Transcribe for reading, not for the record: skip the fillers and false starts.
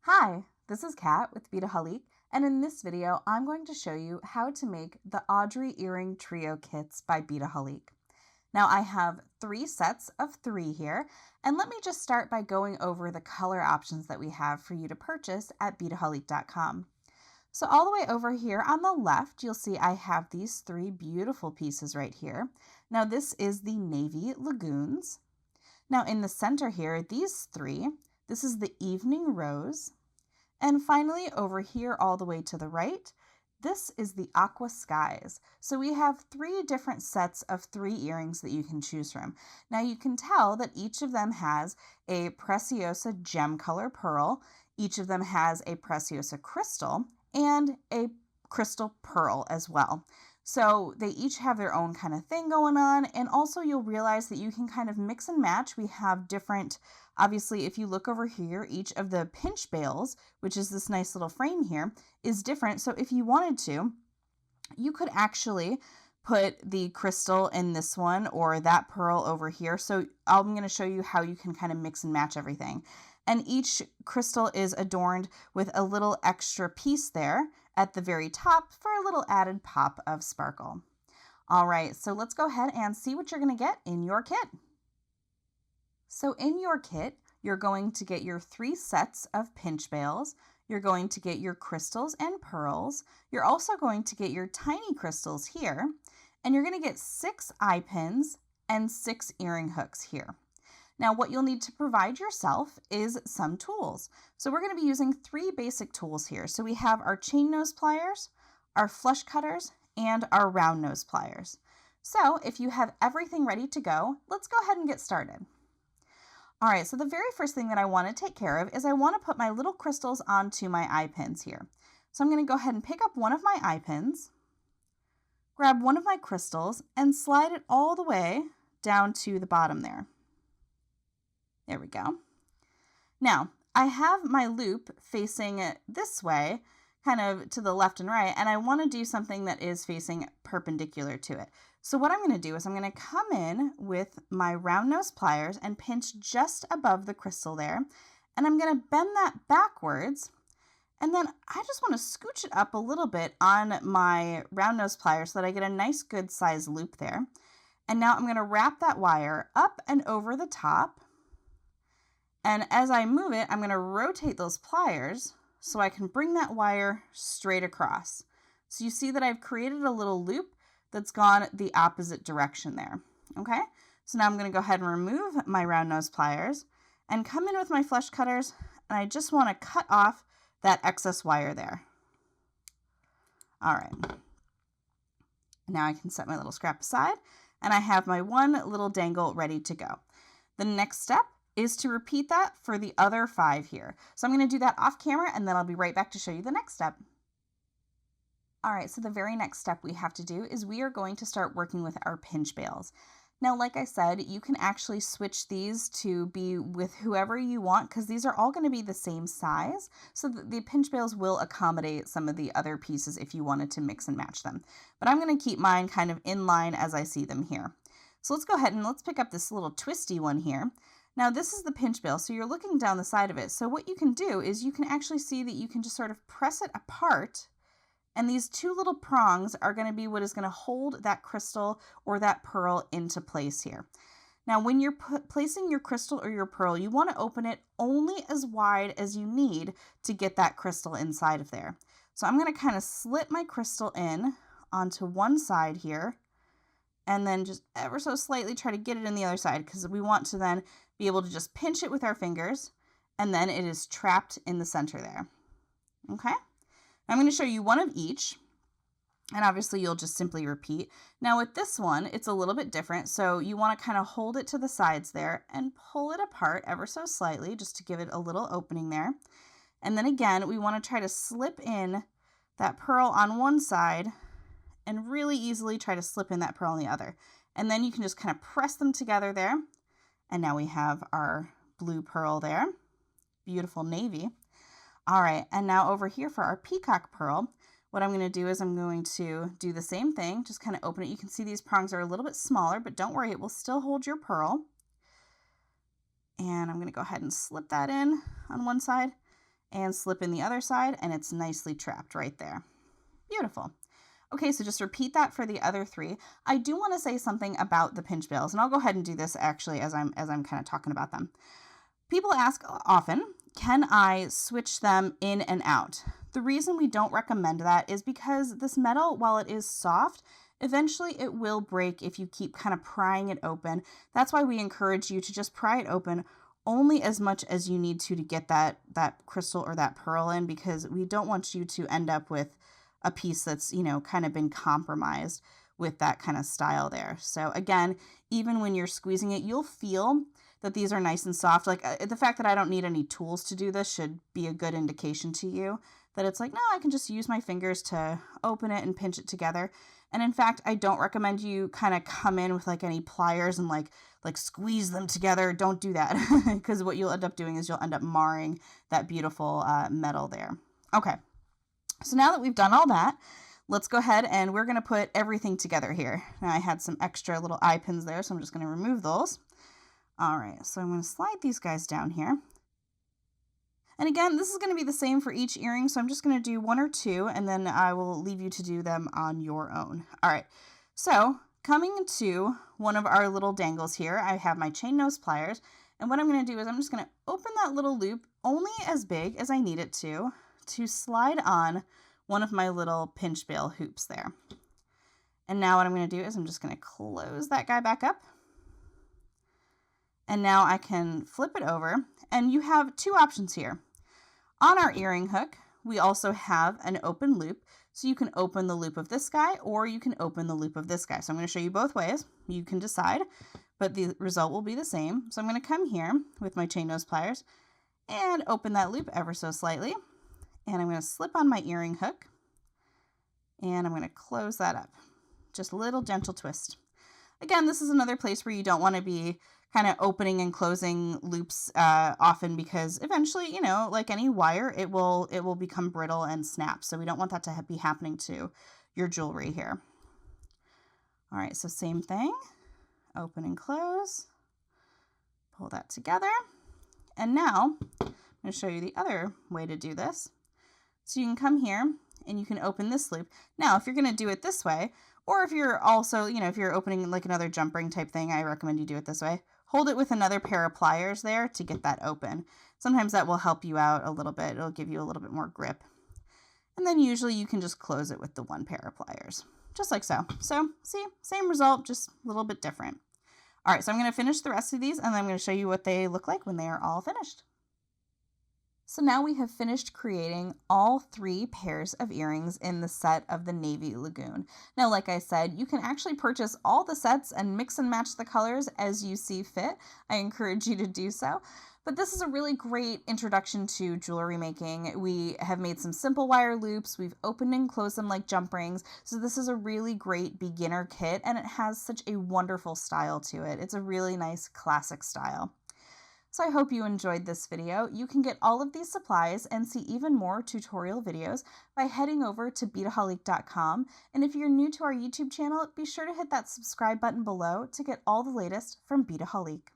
Hi, this is Kat with Beadaholique, and in this video I'm going to show you how to make the Audrey earring trio kits by Beadaholique. Now I have 3 sets of 3 here, and let me just start by going over the color options that we have for you to purchase at beadaholique.com. So all the way over here on the left, you'll see I have these 3 beautiful pieces right here. Now this is the Navy Lagoons. Now in the center here, these 3, this is the Evening Rose. And finally, over here all the way to the right, this is the Aqua Skies. So we have 3 different sets of 3 earrings that you can choose from. Now you can tell that each of them has a Preciosa gem color pearl, each of them has a Preciosa crystal, and a crystal pearl as well. So they each have their own kind of thing going on, and also you'll realize that you can kind of mix and match. We have different, obviously if you look over here, each of the pinch bales, which is this nice little frame here, is different. So if you wanted to, you could actually put the crystal in this one or that pearl over here. So I'm going to show you how you can kind of mix and match everything. And each crystal is adorned with a little extra piece there at the very top for a little added pop of sparkle. All right, so let's go ahead and see what you're going to get in your kit. So in your kit, you're going to get your 3 sets of pinch bales. You're going to get your crystals and pearls. You're also going to get your tiny crystals here, and you're going to get 6 eye pins and 6 earring hooks here. Now what you'll need to provide yourself is some tools. So we're going to be using 3 basic tools here. So we have our chain nose pliers, our flush cutters, and our round nose pliers. So if you have everything ready to go, let's go ahead and get started. All right, so the very first thing that I want to take care of is I want to put my little crystals onto my eye pins here. So I'm going to go ahead and pick up one of my eye pins, grab one of my crystals, and slide it all the way down to the bottom there. There we go. Now, I have my loop facing this way, kind of to the left and right, and I want to do something that is facing perpendicular to it. So what I'm going to do is I'm going to come in with my round nose pliers and pinch just above the crystal there, and I'm going to bend that backwards, and then I just want to scooch it up a little bit on my round nose pliers so that I get a nice good size loop there. And now I'm going to wrap that wire up and over the top. And as I move it, I'm going to rotate those pliers so I can bring that wire straight across. So you see that I've created a little loop that's gone the opposite direction there. Okay, so now I'm going to go ahead and remove my round nose pliers and come in with my flush cutters, and I just want to cut off that excess wire there. All right, now I can set my little scrap aside, and I have my one little dangle ready to go. The next step is to repeat that for the other 5 here. So I'm going to do that off camera, and then I'll be right back to show you the next step. All right, so the very next step we have to do is we are going to start working with our pinch bales. Now, like I said, you can actually switch these to be with whoever you want because these are all going to be the same size. So the pinch bales will accommodate some of the other pieces if you wanted to mix and match them. But I'm going to keep mine kind of in line as I see them here. So let's go ahead and let's pick up this little twisty one here. Now this is the pinch bale, so you're looking down the side of it. So what you can do is you can actually see that you can just sort of press it apart, and these 2 little prongs are going to be what is going to hold that crystal or that pearl into place here. Now when you're placing your crystal or your pearl, you want to open it only as wide as you need to get that crystal inside of there. So I'm going to kind of slip my crystal in onto one side here, and then just ever so slightly try to get it in the other side because we want to then be able to just pinch it with our fingers, and then it is trapped in the center there. Okay, I'm going to show you one of each, and obviously you'll just simply repeat. Now with this one, it's a little bit different, so you want to kind of hold it to the sides there and pull it apart ever so slightly just to give it a little opening there. And then again, we want to try to slip in that pearl on one side and really easily try to slip in that pearl on the other. And then you can just kind of press them together there. And now we have our blue pearl there. Beautiful navy. All right, and now over here for our peacock pearl, what I'm going to do is I'm going to do the same thing, just kind of open it. You can see these prongs are a little bit smaller, but don't worry, it will still hold your pearl. And I'm going to go ahead and slip that in on one side and slip in the other side, and it's nicely trapped right there. Beautiful. Okay, so just repeat that for the other 3. I do want to say something about the pinch bales, and I'll go ahead and do this actually as I'm kind of talking about them. People ask often, can I switch them in and out? The reason we don't recommend that is because this metal, while it is soft, eventually it will break if you keep kind of prying it open. That's why we encourage you to just pry it open only as much as you need to get that crystal or that pearl in, because we don't want you to end up with a piece that's, kind of been compromised with that kind of style there. So again, even when you're squeezing it, you'll feel that these are nice and soft. Like the fact that I don't need any tools to do this should be a good indication to you that it's like, no, I can just use my fingers to open it and pinch it together. And in fact, I don't recommend you kind of come in with like any pliers and like squeeze them together. Don't do that, because what you'll end up doing is you'll end up marring that beautiful metal there. Okay, so now that we've done all that, let's go ahead and we're going to put everything together here. Now I had some extra little eye pins there, so I'm just going to remove those. All right, so I'm going to slide these guys down here. And again, this is going to be the same for each earring, so I'm just going to do 1 or 2, and then I will leave you to do them on your own. All right, so coming to one of our little dangles here, I have my chain nose pliers, and what I'm going to do is I'm just going to open that little loop only as big as I need it to slide on one of my little pinch bale hoops there. And now what I'm going to do is I'm just going to close that guy back up. And now I can flip it over, and you have 2 options here. On our earring hook, we also have an open loop, so you can open the loop of this guy or you can open the loop of this guy. So I'm going to show you both ways. You can decide, but the result will be the same. So I'm going to come here with my chain nose pliers and open that loop ever so slightly. And I'm going to slip on my earring hook, and I'm going to close that up. Just a little gentle twist. Again, this is another place where you don't want to be kind of opening and closing loops often, because eventually, like any wire, it will become brittle and snap. So we don't want that to be happening to your jewelry here. All right, so same thing, open and close, pull that together. And now I'm going to show you the other way to do this. So you can come here and you can open this loop. Now, if you're going to do it this way, or if you're also, if you're opening like another jump ring type thing, I recommend you do it this way. Hold it with another pair of pliers there to get that open. Sometimes that will help you out a little bit. It'll give you a little bit more grip. And then usually you can just close it with the 1 pair of pliers, just like so. So see, same result, just a little bit different. All right, so I'm going to finish the rest of these, and then I'm going to show you what they look like when they are all finished. So now we have finished creating all 3 pairs of earrings in the set of the Navy Lagoon. Now, like I said, you can actually purchase all the sets and mix and match the colors as you see fit. I encourage you to do so. But this is a really great introduction to jewelry making. We have made some simple wire loops. We've opened and closed them like jump rings. So this is a really great beginner kit, and it has such a wonderful style to it. It's a really nice classic style. So I hope you enjoyed this video. You can get all of these supplies and see even more tutorial videos by heading over to Beadaholique.com. And if you're new to our YouTube channel, be sure to hit that subscribe button below to get all the latest from Beadaholique.